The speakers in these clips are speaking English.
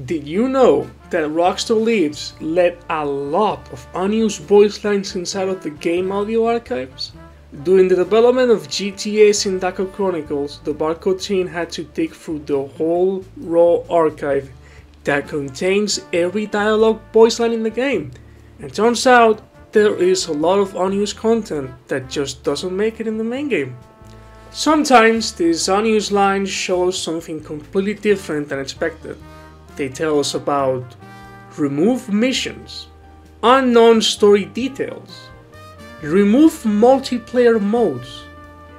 Did you know that Rockstar Leads let a lot of unused voice lines inside of the game audio archives? During the development of GTA Syndicate Chronicles, the Barcode team had to dig through the whole raw archive that contains every dialogue voice line in the game, and turns out there is a lot of unused content that just doesn't make it in the main game. Sometimes these unused lines show something completely different than expected. They tell us about removed missions, unknown story details, removed multiplayer modes,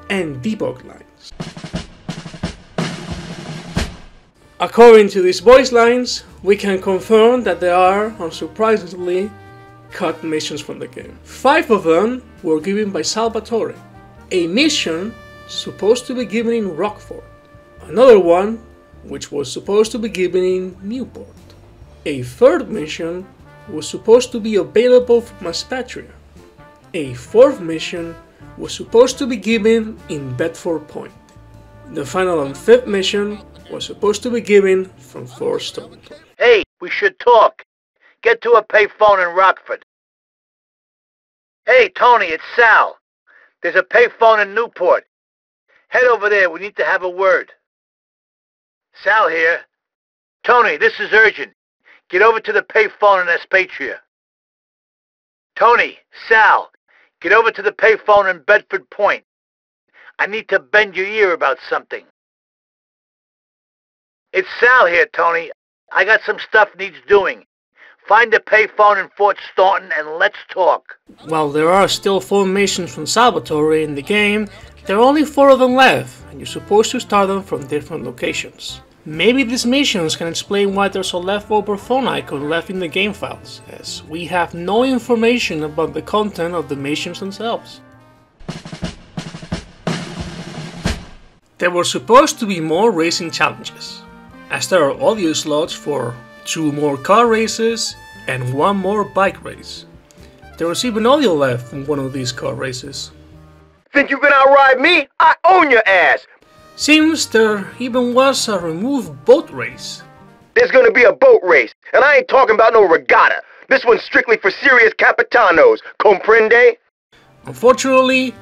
and debug lines. According to these voice lines, we can confirm that there are, unsurprisingly, cut missions from the game. 5 of them were given by Salvatore, a mission supposed to be given in Rockford, another one which was supposed to be given in Newport, a third mission was supposed to be available from Aspatria, a fourth mission was supposed to be given in Bedford Point, the final and fifth mission was supposed to be given from Thorstone. Hey, we should talk. Get to a payphone in Rockford. Hey, Tony, it's Sal. There's a payphone in Newport. Head over there, we need to have a word. Sal here. Tony, this is urgent. Get over to the payphone in Aspatria. Tony, Sal, get over to the payphone in Bedford Point. I need to bend your ear about something. It's Sal here, Tony. I got some stuff needs doing. Find the payphone in Fort Staunton and let's talk. While there are still 4 missions from Salvatore in the game, there are only 4 of them left, and you're supposed to start them from different locations. Maybe these missions can explain why there's a leftover phone icon left in the game files, as we have no information about the content of the missions themselves. There were supposed to be more racing challenges, as there are audio slots for 2 more car races and 1 more bike race. There was even audio left from one of these car races. Think you can outride me? I own your ass! Seems there even was a removed boat race. There's gonna be a boat race, and I ain't talking about no regatta. This one's strictly for serious capitanos, comprende? Unfortunately,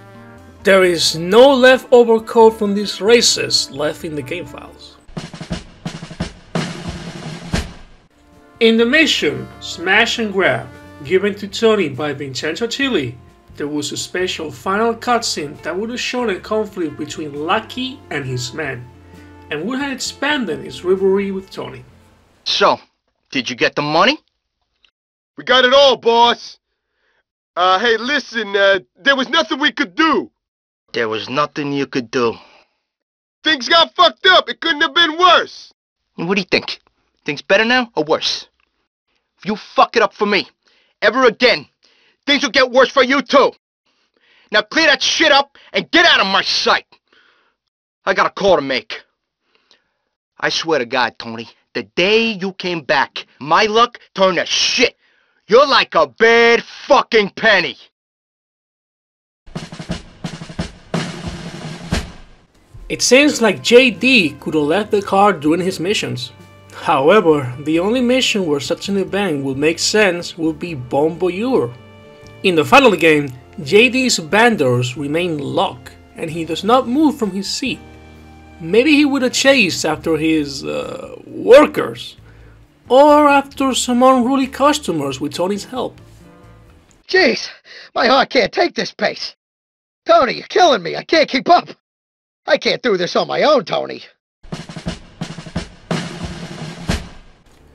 there is no leftover code from these races left in the game files. In the mission Smash and Grab, given to Tony by Vincenzo Chili, there was a special final cutscene that would have shown a conflict between Lucky and his men, and would have expanded his rivalry with Tony. So, did you get the money? We got it all, boss. Hey, listen, there was nothing we could do. There was nothing you could do. Things got fucked up. It couldn't have been worse. What do you think? Things better now or worse? If you fuck it up for me, ever again, things will get worse for you too. Now clear that shit up and get out of my sight. I got a call to make. I swear to God, Tony, the day you came back, my luck turned to shit. You're like a bad fucking penny. It seems like JD could have left the car during his missions. However, the only mission where such an event would make sense would be Bon Voyeur. In the final game, JD's van doors remain locked and he does not move from his seat. Maybe he would have chased after his workers, or after some unruly customers with Tony's help. Jeez, my heart can't take this pace. Tony, you're killing me. I can't keep up. I can't do this on my own, Tony.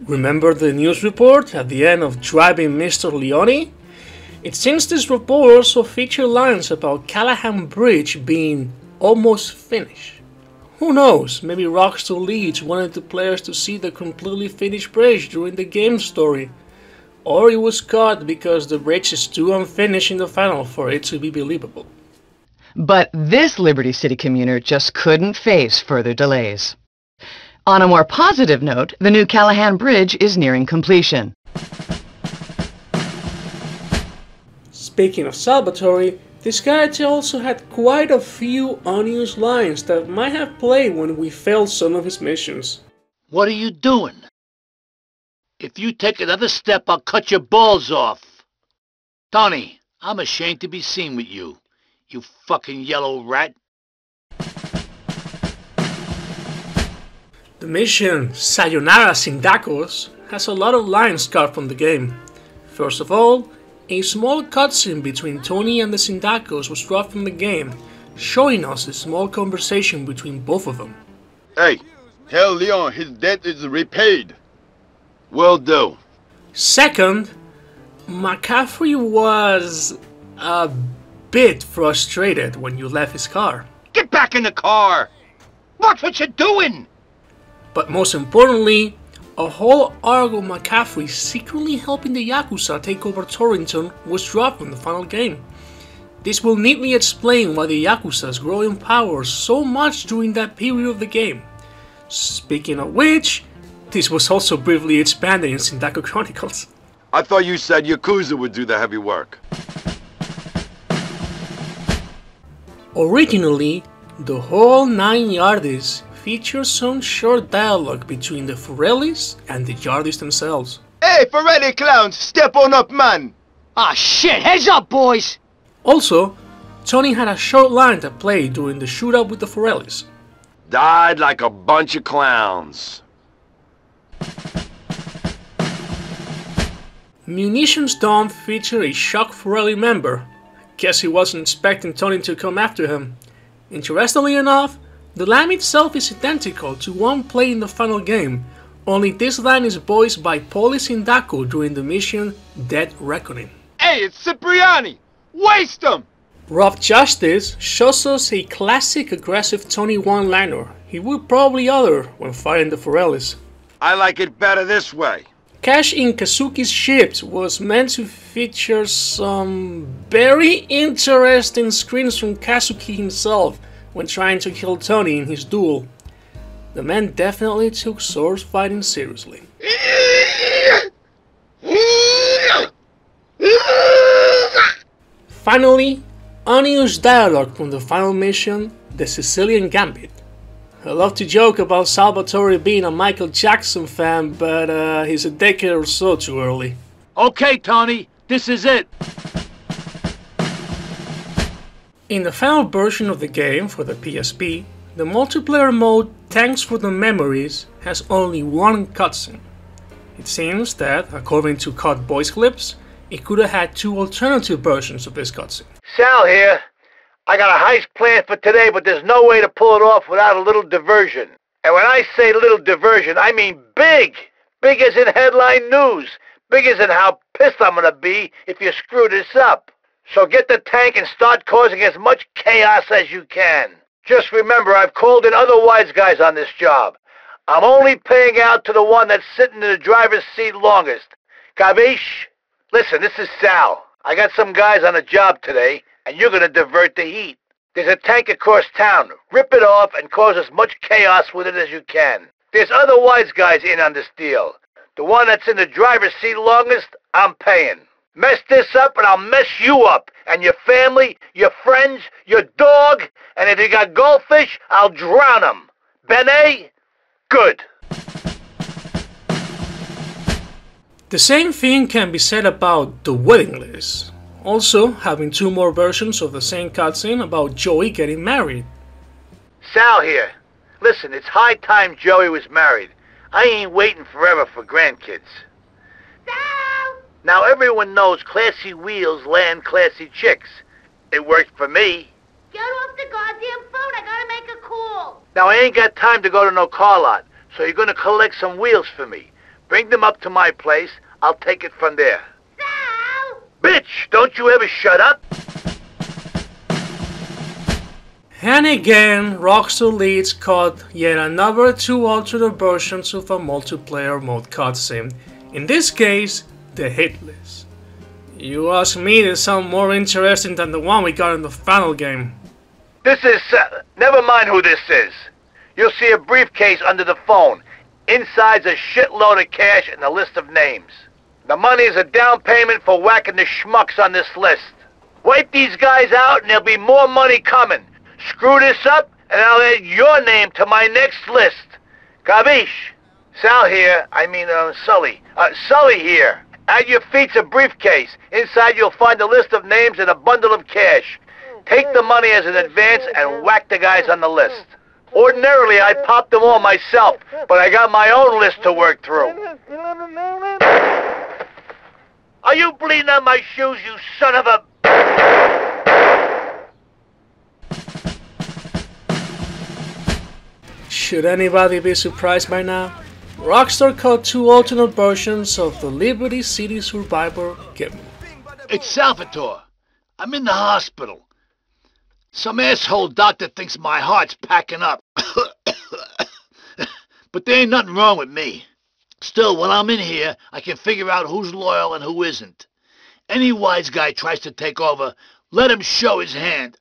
Remember the news report at the end of Driving Mr. Leone? It seems this report also featured lines about Callahan Bridge being almost finished. Who knows, maybe Rockstar Leeds wanted the players to see the completely finished bridge during the game story. Or it was cut because the bridge is too unfinished in the final for it to be believable. But this Liberty City commuter just couldn't face further delays. On a more positive note, the new Callahan Bridge is nearing completion. Speaking of Salvatore, this character also had quite a few unused lines that might have played when we failed some of his missions. What are you doing? If you take another step, I'll cut your balls off. Tony, I'm ashamed to be seen with you, you fucking yellow rat. The mission Sayonara Sindakos has a lot of lines cut from the game. First of all, a small cutscene between Tony and the Sindakos was dropped from the game, showing us a small conversation between both of them. Hey, tell Leon his debt is repaid. Will do. Second, McCaffrey was a bit frustrated when you left his car. Get back in the car! Watch what you're doing! But most importantly, a whole arc of McCaffrey secretly helping the Yakuza take over Torrington was dropped from the final game. This will neatly explain why the Yakuza's growing power so much during that period of the game. Speaking of which, this was also briefly expanded in Sindako Chronicles. I thought you said Yakuza would do the heavy work. Originally, the whole 9 Yardis features some short dialogue between the Forellis and the Yardis themselves. Hey, Ferretti clowns, step on up, man! Ah, shit! Heads up, boys! Also, Tony had a short line to play during the shootout with the Forellis. Died like a bunch of clowns. Munitions Dump featured a shocked Forelli member. Guess he wasn't expecting Tony to come after him. Interestingly enough, the line itself is identical to one played in the final game, only this line is voiced by Paulie Sindako during the mission Dead Reckoning. Hey, it's Cipriani! Waste him! Rough Justice shows us a classic aggressive Tony one-liner he would probably utter when fighting the Forellis. I like it better this way. Cash in Kazuki's ships was meant to feature some very interesting screens from Kazuki himself when trying to kill Tony in his duel. The man definitely took sword fighting seriously. Finally, unused dialogue from the final mission, The Sicilian Gambit. I love to joke about Salvatore being a Michael Jackson fan, but he's a decade or so too early. Okay, Tony, this is it. In the final version of the game for the PSP, the multiplayer mode Thanks for the Memories has only one cutscene. It seems that, according to cut voice clips, it could have had 2 alternative versions of this cutscene. Sal here. I got a heist plan for today, but there's no way to pull it off without a little diversion. And when I say little diversion, I mean big. Big as in headline news. Big as in how pissed I'm gonna be if you screw this up. So get the tank and start causing as much chaos as you can. Just remember, I've called in other wise guys on this job. I'm only paying out to the one that's sitting in the driver's seat longest. Capiche? Listen, this is Sal. I got some guys on a job today, and you're gonna divert the heat. There's a tank across town. Rip it off and cause as much chaos with it as you can. There's other wise guys in on this deal. The one that's in the driver's seat longest, I'm paying. Mess this up and I'll mess you up, and your family, your friends, your dog, and if you got goldfish, I'll drown them. Bene? Good. The same thing can be said about The Wedding List, also having 2 more versions of the same cutscene about Joey getting married. Sal here. Listen, it's high time Joey was married. I ain't waiting forever for grandkids. Sal! Now everyone knows classy wheels land classy chicks. It worked for me. Get off the goddamn phone, I gotta make a call. Now I ain't got time to go to no car lot, so you're gonna collect some wheels for me. Bring them up to my place, I'll take it from there. Sal! Bitch, don't you ever shut up? And again, Rockstar Leeds caught yet another 2 alternate versions of a multiplayer mode cutscene. In this case, the hit list. You ask me, there's some more interesting than the one we got in the final game. This is, never mind who this is. You'll see a briefcase under the phone. Inside's a shitload of cash and a list of names. The money is a down payment for whacking the schmucks on this list. Wipe these guys out and there'll be more money coming. Screw this up and I'll add your name to my next list. Capiche? Sal here. Sully. Sully here. At your feet's a briefcase. Inside you'll find a list of names and a bundle of cash. Take the money as an advance and whack the guys on the list. Ordinarily, I pop them all myself, but I got my own list to work through. Are you bleeding on my shoes, you son of a... Should anybody be surprised by now? Rockstar caught two alternate versions of the Liberty City Survivor game. It's Salvatore. I'm in the hospital. Some asshole doctor thinks my heart's packing up. But there ain't nothing wrong with me. Still, when I'm in here, I can figure out who's loyal and who isn't. Any wise guy tries to take over, let him show his hand.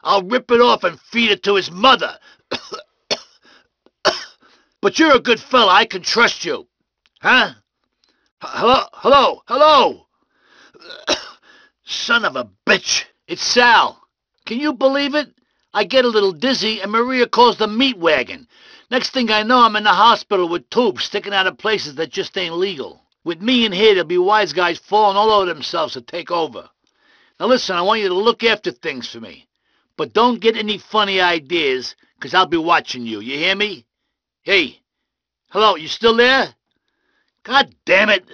I'll rip it off and feed it to his mother. But you're a good fella, I can trust you. Huh? Hello? Son of a bitch. It's Sal. Can you believe it? I get a little dizzy and Maria calls the meat wagon. Next thing I know, I'm in the hospital with tubes sticking out of places that just ain't legal. With me in here, there'll be wise guys falling all over themselves to take over. Now listen, I want you to look after things for me. But don't get any funny ideas, 'cause I'll be watching you. You hear me? Hey, hello, you still there? God damn it.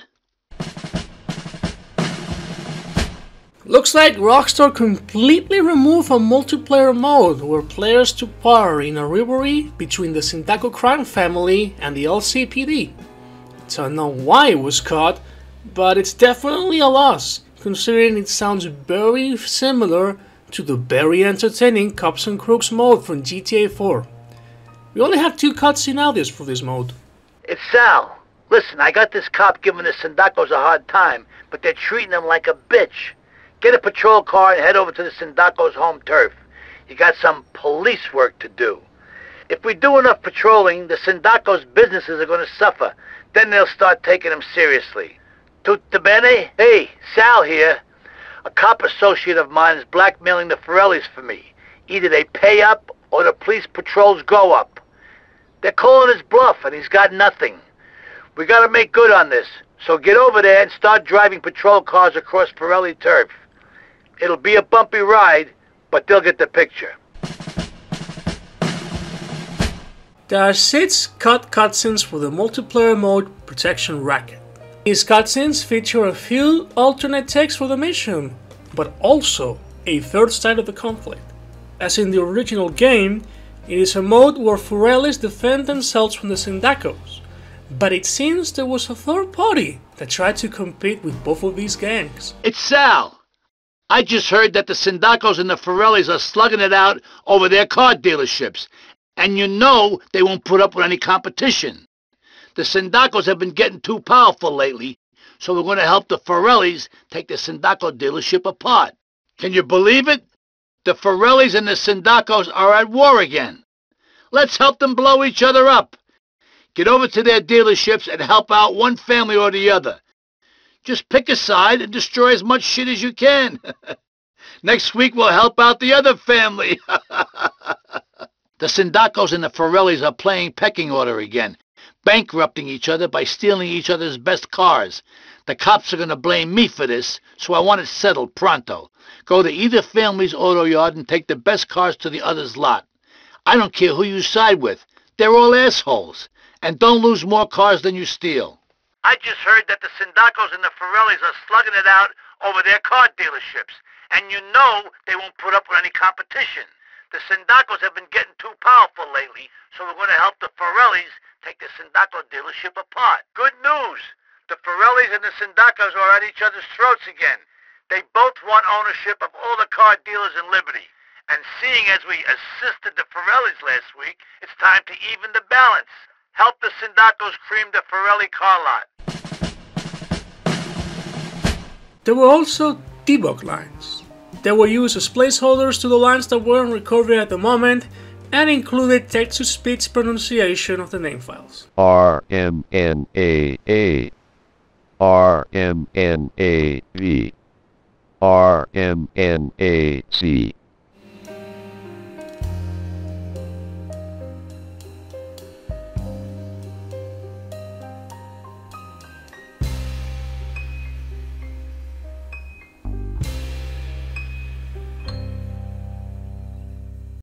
Looks like Rockstar completely removed a multiplayer mode where players took part in a rivalry between the Sindaco crime family and the LCPD. Don't know why it was cut, but it's definitely a loss, considering it sounds very similar to the very entertaining Cops and Crooks mode from GTA 4. We only have 2 cutscene audios for this mode. It's Sal. Listen, I got this cop giving the Sindacos a hard time, but they're treating them like a bitch. Get a patrol car and head over to the Sindacos' home turf. You got some police work to do. If we do enough patrolling, the Sindacos' businesses are going to suffer. Then they'll start taking them seriously. Tutte bene? Hey, Sal here. A cop associate of mine is blackmailing the Forellis for me. Either they pay up or the police patrols go up. They're calling his bluff and he's got nothing. We gotta make good on this. So get over there and start driving patrol cars across Forelli turf. It'll be a bumpy ride, but they'll get the picture. There are 6 cut cutscenes for the multiplayer mode Protection Racket. These cutscenes feature a few alternate takes for the mission, but also a third side of the conflict. As in the original game, it is a mode where Forellis defend themselves from the Sindacos, but it seems there was a third party that tried to compete with both of these gangs. It's Sal. I just heard that the Sindacos and the Forellis are slugging it out over their car dealerships, and you know they won't put up with any competition. The Sindacos have been getting too powerful lately, so we're going to help the Forellis take the Sindaco dealership apart. Can you believe it? The Forellis and the Sindacos are at war again. Let's help them blow each other up. Get over to their dealerships and help out one family or the other. Just pick a side and destroy as much shit as you can. Next week we'll help out the other family. The Sindacos and the Forellis are playing pecking order again, bankrupting each other by stealing each other's best cars. The cops are going to blame me for this, so I want it settled pronto. Go to either family's auto yard and take the best cars to the other's lot. I don't care who you side with. They're all assholes. And don't lose more cars than you steal. I just heard that the Sindacos and the Forellis are slugging it out over their car dealerships. And you know they won't put up with any competition. The Sindacos have been getting too powerful lately, so we're going to help the Forellis take the Sindaco dealership apart. Good news! The Forellis and the Sindacos are at each other's throats again. They both want ownership of all the car dealers in Liberty. And seeing as we assisted the Forellis last week, it's time to even the balance. Help the Sindacos cream the Forelli car lot. There were also debug lines. They were used as placeholders to the lines that weren't recorded at the moment and included text-to-speech pronunciation of the name files. RMNAA, RMNAV, RMNAC,